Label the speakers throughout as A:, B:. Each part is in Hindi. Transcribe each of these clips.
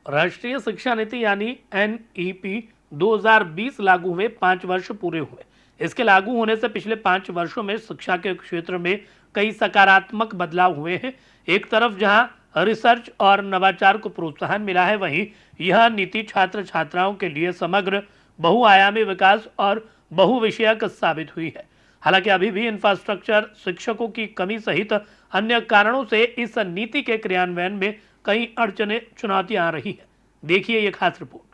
A: राष्ट्रीय शिक्षा नीति यानी NEP 2020 लागू हुए 5 वर्ष पूरे हुए। इसके लागू होने से पिछले 5 वर्षों में शिक्षा के क्षेत्र में कई सकारात्मक बदलाव हुए हैं। एक तरफ जहां रिसर्च और नवाचार को प्रोत्साहन मिला है, वहीं यह नीति छात्र छात्राओं के लिए समग्र बहुआयामी विकास और बहुविषयक साबित हुई है। हालांकि अभी भी इंफ्रास्ट्रक्चर, शिक्षकों की कमी सहित अन्य कारणों से इस नीति के क्रियान्वयन में कई अड़चनें, चुनौतियां आ रही हैं। देखिए ये खास रिपोर्ट।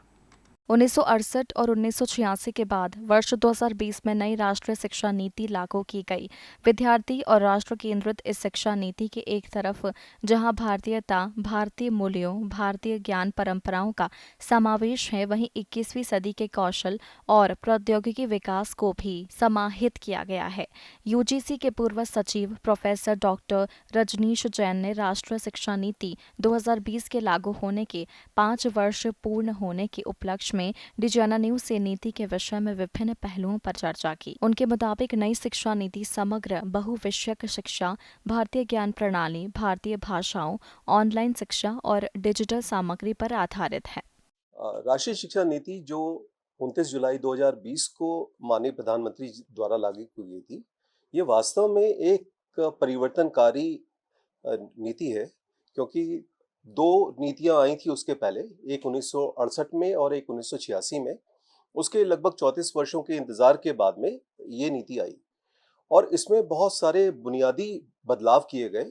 B: 1968 और 1986 के बाद वर्ष 2020 में नई राष्ट्रीय शिक्षा नीति लागू की गई। विद्यार्थी और राष्ट्र केंद्रित इस शिक्षा नीति के एक तरफ जहां भारतीयता, भारतीय मूल्यों, भारतीय ज्ञान परंपराओं का समावेश है, वहीं 21वीं सदी के कौशल और प्रौद्योगिकी विकास को भी समाहित किया गया है। यूजीसी के पूर्व सचिव प्रोफेसर डॉक्टर रजनीश जैन ने राष्ट्रीय शिक्षा नीति 2020 के लागू होने के 5 वर्ष पूर्ण होने के उपलक्ष्य में डिजियाना न्यूज से नीति के विषय में विभिन्न पहलुओं पर चर्चा की। उनके मुताबिक नई शिक्षा नीति समग्र बहुविषयक शिक्षा, भारतीय ज्ञान प्रणाली, भारतीय भाषाओं, ऑनलाइन शिक्षा और डिजिटल सामग्री पर आधारित है।
C: राष्ट्रीय शिक्षा नीति जो 29 जुलाई 2020 को माननीय प्रधानमंत्री जी द्वारा लागू की गई थी, ये वास्तव में एक परिवर्तनकारी नीति है, क्योंकि दो नीतियां आई थी उसके पहले, एक 1968 में और एक 1986 में। उसके लगभग 34 वर्षों के इंतजार के बाद में ये नीति आई और इसमें बहुत सारे बुनियादी बदलाव किए गए।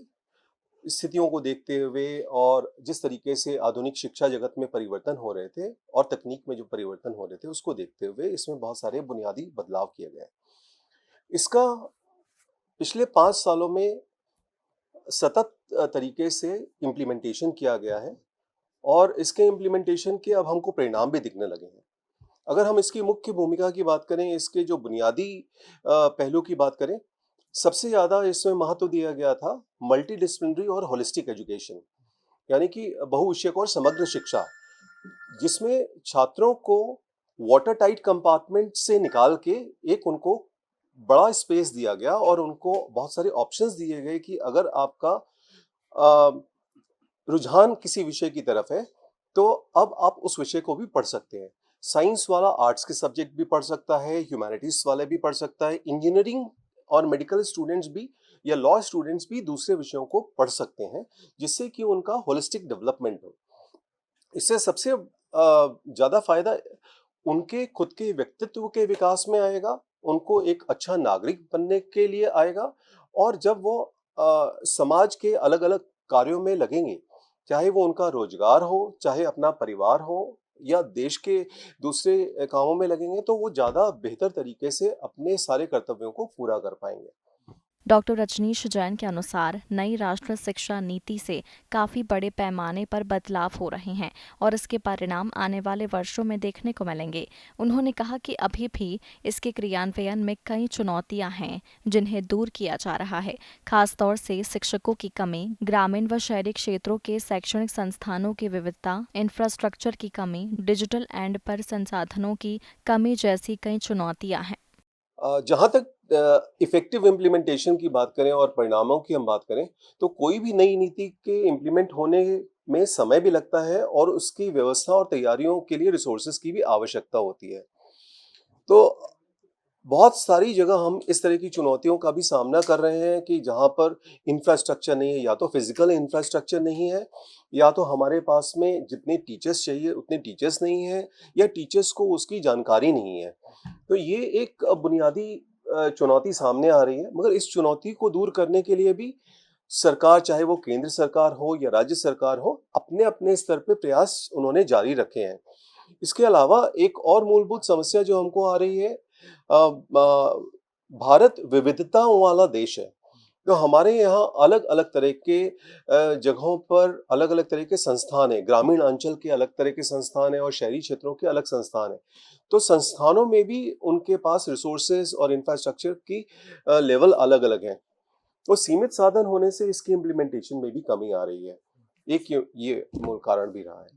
C: स्थितियों को देखते हुए और जिस तरीके से आधुनिक शिक्षा जगत में परिवर्तन हो रहे थे और तकनीक में जो परिवर्तन हो रहे थे, उसको देखते हुए इसमें बहुत सारे बुनियादी बदलाव किए गए। इसका पिछले 5 सालों में सतत तरीके से इम्प्लीमेंटेशन किया गया है और इसके इम्प्लीमेंटेशन के अब हमको परिणाम भी दिखने लगे हैं। अगर हम इसकी मुख्य भूमिका की बात करें, इसके जो बुनियादी पहलू की बात करें, सबसे ज़्यादा इसमें महत्व दिया गया था मल्टीडिसिप्लिनरी और होलिस्टिक एजुकेशन, यानी कि बहुविषयक और समग्र शिक्षा, जिसमें छात्रों को वाटर टाइट कंपार्टमेंट से निकाल के एक उनको बड़ा स्पेस दिया गया और उनको बहुत सारे ऑप्शंस दिए गए कि अगर आपका रुझान किसी विषय की तरफ है तो अब आप उस विषय को भी पढ़ सकते हैं। साइंस वाला आर्ट्स के सब्जेक्ट भी पढ़ सकता है, ह्यूमैनिटीज वाले भी पढ़ सकता है, इंजीनियरिंग और मेडिकल स्टूडेंट्स भी या लॉ स्टूडेंट्स भी दूसरे विषयों को पढ़ सकते हैं, जिससे कि उनका होलिस्टिक डेवलपमेंट हो। इससे सबसे ज़्यादा फायदा उनके खुद के व्यक्तित्व के विकास में आएगा, उनको एक अच्छा नागरिक बनने के लिए आएगा और जब वो समाज के अलग-अलग कार्यों में लगेंगे, चाहे वो उनका रोजगार हो, चाहे अपना परिवार हो या देश के दूसरे कामों में लगेंगे, तो वो ज़्यादा बेहतर तरीके से अपने सारे कर्तव्यों को पूरा कर पाएंगे।
B: डॉक्टर रजनीश जैन के अनुसार नई राष्ट्रीय शिक्षा नीति से काफी बड़े पैमाने पर बदलाव हो रहे हैं और इसके परिणाम आने वाले वर्षों में देखने को मिलेंगे। उन्होंने कहा कि अभी भी इसके क्रियान्वयन में कई चुनौतियां हैं जिन्हें दूर किया जा रहा है, खासतौर से शिक्षकों की कमी, ग्रामीण व शहरी क्षेत्रों के शैक्षणिक संस्थानों की विविधता, इंफ्रास्ट्रक्चर की कमी, डिजिटल एंड पर संसाधनों की कमी जैसी कई चुनौतियां हैं।
C: जहाँ तक इफेक्टिव इम्प्लीमेंटेशन की बात करें और परिणामों की हम बात करें, तो कोई भी नई नीति के इम्प्लीमेंट होने में समय भी लगता है और उसकी व्यवस्था और तैयारियों के लिए रिसोर्सेज की भी आवश्यकता होती है। तो बहुत सारी जगह हम इस तरह की चुनौतियों का भी सामना कर रहे हैं कि जहाँ पर इंफ्रास्ट्रक्चर नहीं है, या तो फिजिकल इंफ्रास्ट्रक्चर नहीं है, या तो हमारे पास में जितने टीचर्स चाहिए उतने टीचर्स नहीं हैं, या टीचर्स को उसकी जानकारी नहीं है। तो ये एक बुनियादी चुनौती सामने आ रही है, मगर इस चुनौती को दूर करने के लिए भी सरकार, चाहे वो केंद्र सरकार हो या राज्य सरकार हो, अपने-अपने स्तर पे प्रयास उन्होंने जारी रखे हैं। इसके अलावा एक और मूलभूत समस्या जो हमको आ रही है, भारत विविधताओं वाला देश है, तो हमारे यहाँ अलग-अलग तरह के जगहों पर अलग-अलग तरह के संस्थान हैं। ग्रामीण अंचल के अलग तरह के संस्थान हैं और शहरी क्षेत्रों के अलग संस्थान हैं। तो संस्थानों में भी उनके पास रिसोर्सेज और इंफ्रास्ट्रक्चर की लेवल अलग-अलग हैं। तो सीमित साधन होने से इसकी इम्प्लीमेंटेशन में भी कमी आ रही है। एक ये मूल कारण भी रहा है।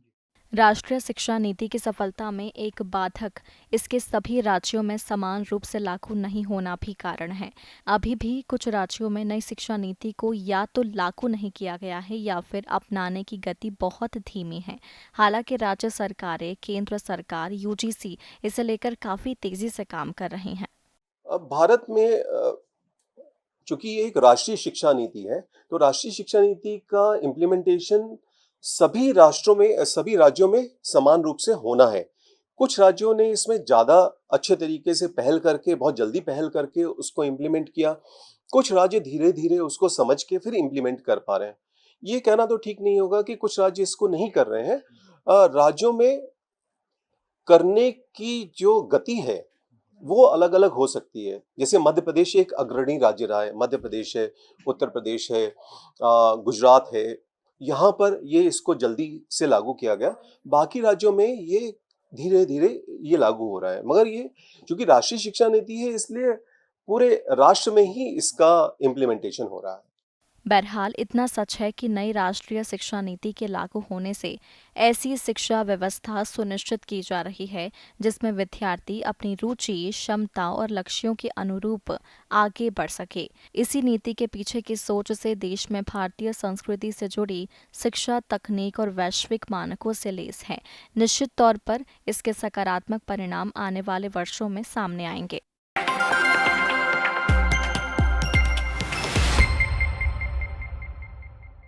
B: राष्ट्रीय शिक्षा नीति की सफलता में एक बाधक इसके सभी राज्यों में समान रूप से लागू नहीं होना भी कारण है। अभी भी कुछ राज्यों में नई शिक्षा नीति को या तो लागू नहीं किया गया है या फिर अपनाने की गति बहुत धीमी है। हालांकि राज्य सरकारें, केंद्र सरकार, यूजीसी इसे लेकर काफी तेजी से काम कर रही हैं।
C: अब भारत में चूंकि ये एक राष्ट्रीय शिक्षा नीति है, तो राष्ट्रीय शिक्षा नीति का इम्प्लीमेंटेशन सभी राज्यों में समान रूप से होना है। कुछ राज्यों ने इसमें ज़्यादा अच्छे तरीके से पहल करके, बहुत जल्दी पहल करके उसको इम्प्लीमेंट किया। कुछ राज्य धीरे-धीरे उसको समझ के फिर इम्प्लीमेंट कर पा रहे हैं। ये कहना तो ठीक नहीं होगा कि कुछ राज्य इसको नहीं कर रहे हैं। राज्यों में करने की जो गति है, वो अलग-अलग हो सकती है। जैसे मध्य प्रदेश एक अग्रणी राज्य रहा है, मध्य प्रदेश है, उत्तर प्रदेश है, गुजरात है, यहाँ पर ये इसको जल्दी से लागू किया गया। बाकी राज्यों में ये धीरे-धीरे ये लागू हो रहा है। मगर ये चूँकि राष्ट्रीय शिक्षा नीति है, इसलिए पूरे राष्ट्र में ही इसका इम्प्लीमेंटेशन हो रहा है।
B: बहरहाल इतना सच है कि नई राष्ट्रीय शिक्षा नीति के लागू होने से ऐसी शिक्षा व्यवस्था सुनिश्चित की जा रही है जिसमें विद्यार्थी अपनी रुचि, क्षमता और लक्ष्यों के अनुरूप आगे बढ़ सके। इसी नीति के पीछे की सोच से देश में भारतीय संस्कृति से जुड़ी शिक्षा, तकनीक और वैश्विक मानकों से लैस है। निश्चित तौर पर इसके सकारात्मक परिणाम आने वाले वर्षों में सामने आएंगे।